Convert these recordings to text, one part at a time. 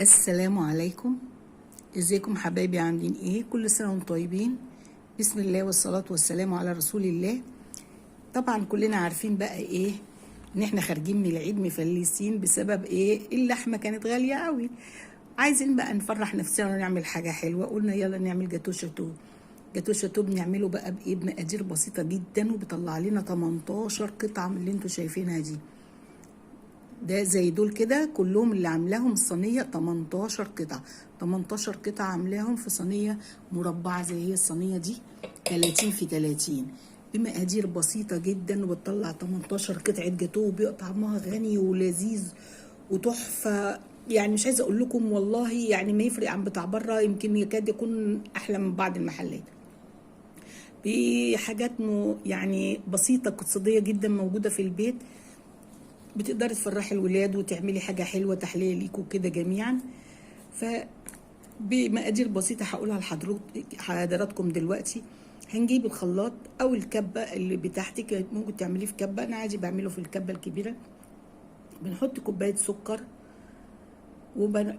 السلام عليكم. ازيكم حبايبي؟ عاملين ايه؟ كل سنة وانتم طيبين. بسم الله والصلاة والسلام على رسول الله. طبعا كلنا عارفين بقى ايه، ان احنا خارجين من العيد مفلسين بسبب ايه؟ اللحمة كانت غالية قوي. عايزين بقى نفرح نفسنا ونعمل حاجة حلوة، قلنا يلا نعمل جاتو شاتو. جاتو شاتو بنعمله بقى بايه؟ بمقادير بسيطة جدا، وبيطلع لنا 18 قطعة من اللي انتوا شايفينها دي. ده زي دول كده كلهم اللي عاملاهم الصينيه 18 قطعه. 18 قطعه عاملاهم في صينيه مربعه زي هي الصينيه دي، 30 في 30، بمقادير بسيطه جدا، وبتطلع 18 قطعه جاتوه، وبيبقى طعمها غني ولذيذ وتحفه. يعني مش عايزه اقول لكم والله، يعني ما يفرق عن بتاع بره، يمكن يكاد يكون احلى من بعض المحلات. بحاجات يعني بسيطه اقتصاديه جدا موجوده في البيت، بتقدري تفرحي الولاد وتعملي حاجة حلوة تحلية ليكوا كده جميعا. ف بمقادير بسيطة هقولها لحضراتكم دلوقتي. هنجيب الخلاط او الكبة اللي بتاعتك، ممكن تعمليه في كبة، انا عادي بعمله في الكبة الكبيرة. بنحط كوباية سكر،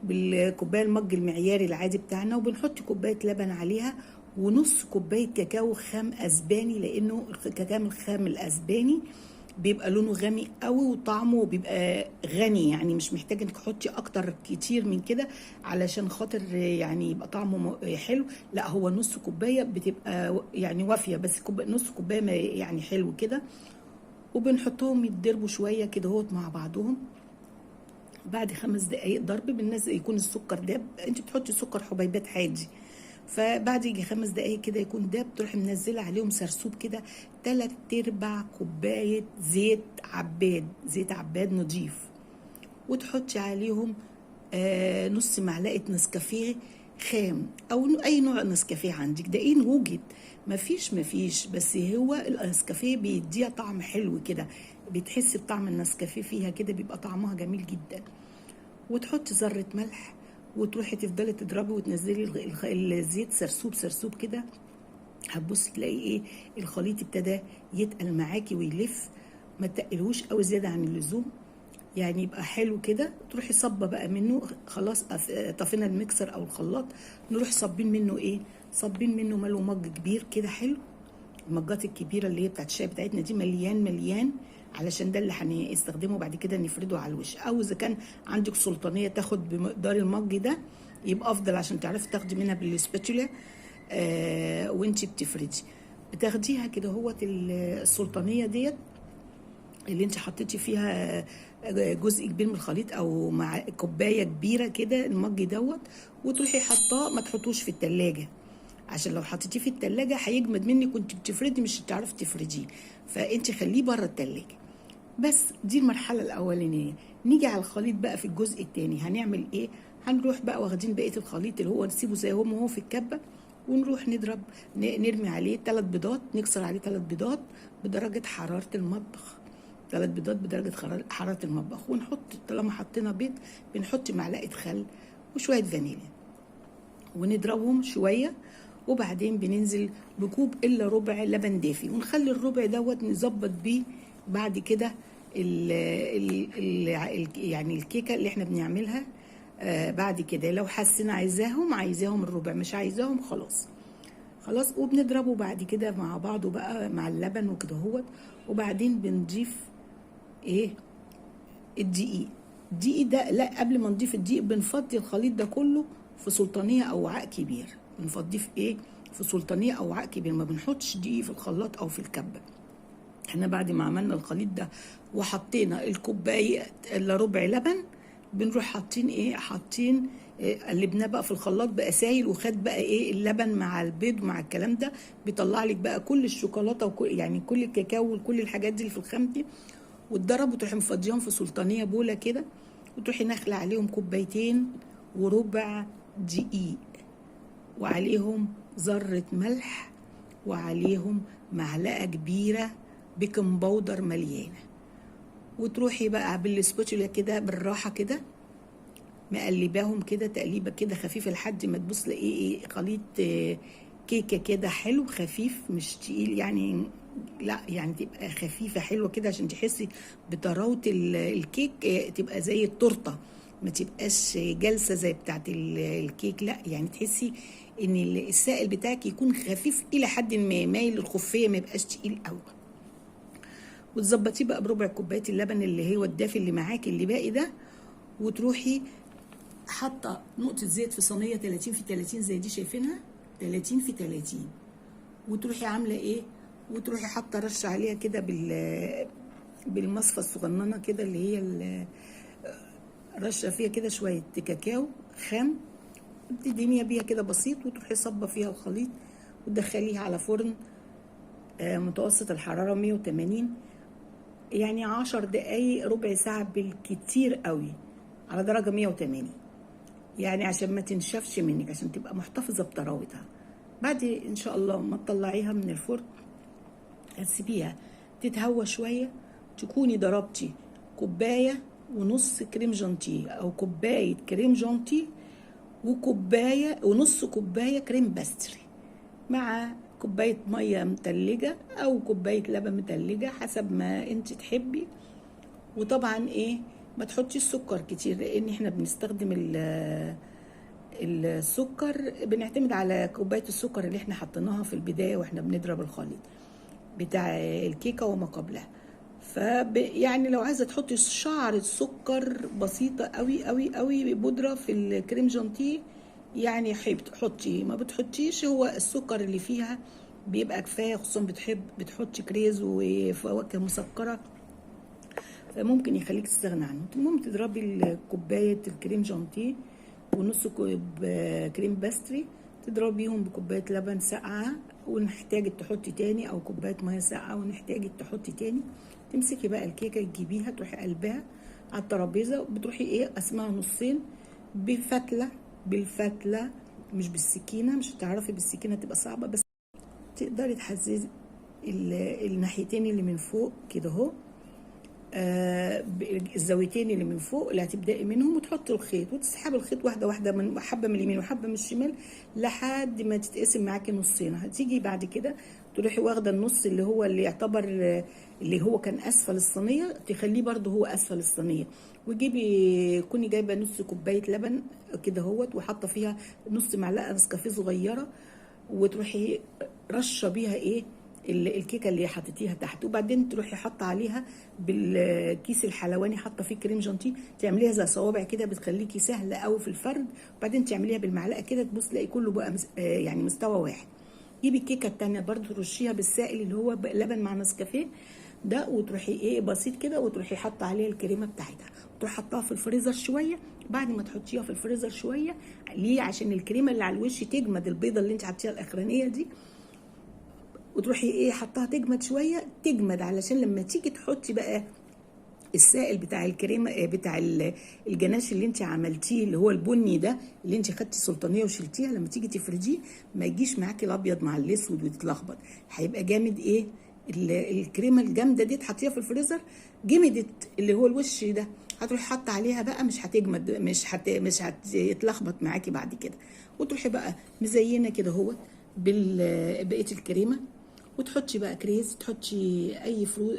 بالكوباية المج المعياري العادي بتاعنا، وبنحط كوباية لبن عليها، ونص كوباية كاكاو خام اسباني، لانه الكاكاو الخام الاسباني بيبقى لونه غامق قوي وطعمه بيبقى غني، يعني مش محتاجه انك تحطي اكتر كتير من كده علشان خاطر يعني يبقى طعمه حلو. لا، هو نص كوبايه بتبقى يعني وافيه، بس نص كوبايه يعني حلو كده. وبنحطهم يتضربوا شويه كده هوت مع بعضهم. بعد 5 دقايق ضرب بننزل، يكون السكر داب، انت بتحطي سكر حبيبات عادي. فبعد يجي 5 دقايق كده يكون داب، تروحي منزله عليهم سرسوب كده 3/4 كوبايه زيت عباد نضيف، وتحطي عليهم نص معلقه نسكافيه خام، او اي نوع نسكافيه عندك، ده ايه وجد. مفيش بس هو النسكافيه بيديها طعم حلو كده، بتحسي بطعم النسكافيه فيها كده، بيبقى طعمها جميل جدا. وتحطي ذره ملح، وتروحي تفضلي تضربي وتنزلي الزيت سرسوب سرسوب كده. هتبصي تلاقي ايه؟ الخليط ابتدى يتقل معاكي ويلف، ما تقلهوش قوي زياده عن اللزوم، يعني يبقى حلو كده. تروحي صبه بقى منه، خلاص طفينا الميكسر او الخلاط، نروح صابين منه ايه؟ صابين منه ملو مج كبير كده حلو. المجات الكبيره اللي هي بتاعت الشاي بتاعتنا دي مليان مليان، علشان ده اللي هنستخدمه بعد كده، نفرده على الوش. او اذا كان عندك سلطانيه تاخد بمقدار المج ده يبقى افضل، عشان تعرفي تاخدي منها بالسباتولا. وانتي بتفردي بتاخديها كده هوت السلطانيه ديت اللي انت حطيتي فيها جزء كبير من الخليط، او مع كوبايه كبيره كده المج دوت، وتروحي حطاه. ما تحطوش في التلاجة، عشان لو حطيتيه في التلاجة هيجمد منك وانت بتفردي، مش هتعرفي تفرديه، فانت خليه بره التلاجة. بس دي المرحله الاولانيه. نيجي على الخليط بقى في الجزء الثاني، هنعمل ايه؟ هنروح بقى واخدين بقيه الخليط اللي هو نسيبه زي ما هو في الكبه، ونروح نضرب، نرمي عليه 3 بيضات، نكسر عليه 3 بيضات بدرجه حراره المطبخ. 3 بيضات بدرجه حراره المطبخ. ونحط، طالما حطينا بيض، بنحط معلقه خل وشويه فانيليا، ونضربهم شويه. وبعدين بننزل بكوب الا ربع لبن دافي، ونخلي الربع دوت نظبط بيه بعد كده يعني الكيكه اللي احنا بنعملها. بعد كده لو حسينا عايزاهم الربع، مش عايزاهم خلاص. وبنضربه بعد كده مع بعضه بقى مع اللبن وكده هوت. وبعدين بنضيف ايه؟ الدقيق ده، لا، قبل ما نضيف الدقيق بنفضي الخليط ده كله في سلطانيه او وعاء كبير. بنفضيه في ايه؟ في سلطانيه او وعاء كبير، ما بنحطش دقيق في الخلاط او في الكبه. احنا بعد ما عملنا الخليط ده وحطينا الكوبايه الا ربع لبن، بنروح حاطين ايه؟ قلبناه بقى في الخلاط بقى سايل، وخد بقى ايه؟ اللبن مع البيض مع الكلام ده، بيطلع لك بقى كل الشوكولاته وكل يعني كل الكاكاو وكل الحاجات دي اللي في الخام دي. واتضرب، وتروحي مفضيهم في سلطانيه بوله كده، وتروحي ناخله عليهم 2.25 كوباية دقيق، وعليهم ذره ملح، وعليهم معلقه كبيره بيكنج باودر مليانه. وتروحي بقى بالسباتولا كده بالراحه كده مقلباهم كده تقليبه كده خفيفه، لحد ما تبص لاقيه ايه؟ خليط كيكه كده حلو خفيف، مش تقيل يعني، لا يعني تبقى خفيفه حلوه كده، عشان تحسي بطراوه الكيك، تبقى زي التورته، ما تبقاش جلسه زي بتاعت الكيك، لا يعني تحسي ان السائل بتاعك يكون خفيف الى حد ما، مايل للخفيه، ما يبقاش تقيل قوي. وتظبطيه بقى بربع كوبايه اللبن اللي هو الدافي اللي معاكي اللي باقي ده، وتروحي حاطه نقطه زيت في صينيه 30 في 30 زي دي شايفينها، 30 في 30، وتروحي عامله ايه، وتروحي حاطه رشه عليها كده بالمصفى الصغننه كده اللي هي رشه فيها كده شويه كاكاو خام، تدهنيها بيها كده بسيط، وتروحي صبه فيها الخليط وتدخليها على فرن متوسط الحراره 180، يعني 10 دقايق ربع ساعه بالكتير قوي على درجه 180، يعني عشان ما تنشفش منك، عشان تبقى محتفظه بطراوتها. بعد ان شاء الله ما تطلعيها من الفرن هتسيبيها تتهوى شويه، تكوني ضربتي كوبايه ونص كريم جانتيه او كوبايه كريم جانتيه وكوبايه ونص كوبايه كريم باستري مع كوبايه ميه متلجه او كوبايه لبن متلجه حسب ما انت تحبي. وطبعا ايه، ما تحطيش سكر كتير لان احنا بنستخدم السكر، بنعتمد على كوبايه السكر اللي احنا حطيناها في البدايه واحنا بنضرب الخليط بتاع الكيكه وما قبلها. يعني لو عايزه تحطي شعره سكر بسيطه قوي قوي قوي بودره في الكريم جانتيه يعني حطي، ما بتحطيش هو السكر اللي فيها بيبقى كفايه، خصوصا بتحطي كريز وفواكه مسكره فممكن يخليك تستغنى عنه. المهم تضربي كوبايه الكريم جانتيه ونص كوب كريم باستري، تضربيهم بكوبايه لبن ساقعه ونحتاج تحطي تاني، او كوبايه ميه ساقعه ونحتاج تحطي تاني. تمسكي بقى الكيكه تجيبيها تروحي قلبها على الترابيزه، بتروحي ايه قسمها نصين بالفتله مش بالسكينه، مش هتعرفي بالسكينه تبقى صعبه، بس تقدري تحززي الناحيتين اللي من فوق كده اهو، الزاويتين اللي من فوق اللي هتبدأي منهم، وتحطي الخيط وتسحبي الخيط واحده واحده، من حبه من اليمين وحبه من الشمال لحد ما تتقسم معاكي نصين. هتيجي بعد كده تروحي واخده النص اللي هو اللي يعتبر اللي هو كان اسفل الصينيه، تخليه برده هو اسفل الصينيه، وتجيبي كوني جايبه نص كوبايه لبن كده اهوت وحاطه فيها نص معلقه نسكافيه صغيره، وتروحي رشه بيها ايه الكيكه اللي حطيتيها تحت، وبعدين تروحي حاطه عليها بالكيس الحلواني حاطه فيه كريم جانتيه، تعمليها زي صوابع كده بتخليكي سهله قوي في الفرد، وبعدين تعمليها بالمعلقه كده تبص تلاقي كله بقى يعني مستوى واحد. جيبي الكيكه التانيه برضو ترشيها بالسائل اللي هو لبن مع نسكافيه ده، وتروحي ايه بسيط كده، وتروحي حاطه عليها الكريمه بتاعتها، وتروحي حطها في الفريزر شويه. بعد ما تحطيها في الفريزر شويه ليه؟ عشان الكريمه اللي على الوش تجمد، البيضه اللي انت حطيتيها الاخرانيه دي، وتروحي ايه حطها تجمد شويه، تجمد علشان لما تيجي تحطي بقى السائل بتاع الكريمه بتاع الجناش اللي انت عملتيه اللي هو البني ده اللي انت خدتي سلطانيه وشلتيها، لما تيجي تفرديه ما يجيش معاكي الابيض مع الاسود وتتلخبط، هيبقى جامد ايه الكريمه الجامده دي تحطيها في الفريزر، جمدت اللي هو الوش ده، هتروحي حاطه عليها بقى مش هتجمد، مش هتتلخبط معاكي بعد كده، وتروحي بقى مزينه كده اهوت بقيه الكريمه، وتحطي بقى كريز، تحطي اي فروت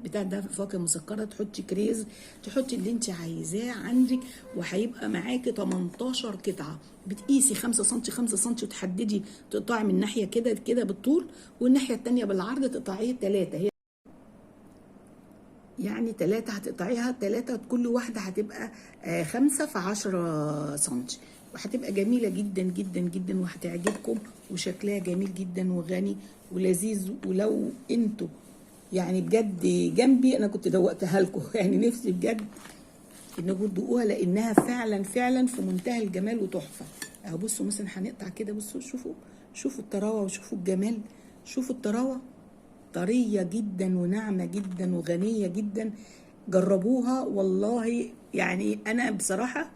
بتاع ده فواكه مسكره، تحطي كريز، تحطي اللي انت عايزاه عندك، وهيبقى معاكي 18 قطعه. بتقيسي 5 سم 5 سم وتحددي تقطعي من ناحيه كده كده بالطول، والناحيه الثانيه بالعرض تقطعيه 3، هي يعني 3 هتقطعيها 3، كل واحده هتبقى 5 في 10 سم، وهتبقى جميله جدا جدا جدا وهتعجبكم، وشكلها جميل جدا وغني ولذيذ. ولو انتوا يعني بجد جنبي انا كنت دوقتها لكم يعني نفسي بجد انكم تدوقوها لانها فعلا فعلا في منتهى الجمال وتحفه. اهو بصوا مثلا هنقطع كده، بصوا شوفوا الطراوه وشوفوا الجمال، شوفوا الطراوه طريه جدا وناعمه جدا وغنيه جدا، جربوها والله. يعني انا بصراحه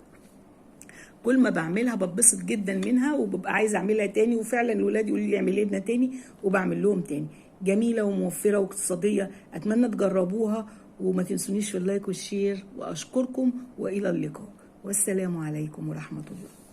كل ما بعملها بتبسط جدا منها وببقى عايزه اعملها تاني، وفعلا الولاد يقولوا لي اعملي لنا تاني وبعمل لهم تاني. جميله وموفره واقتصاديه، اتمنى تجربوها، وما تنسونيش في اللايك والشير، واشكركم والى اللقاء، والسلام عليكم ورحمه الله.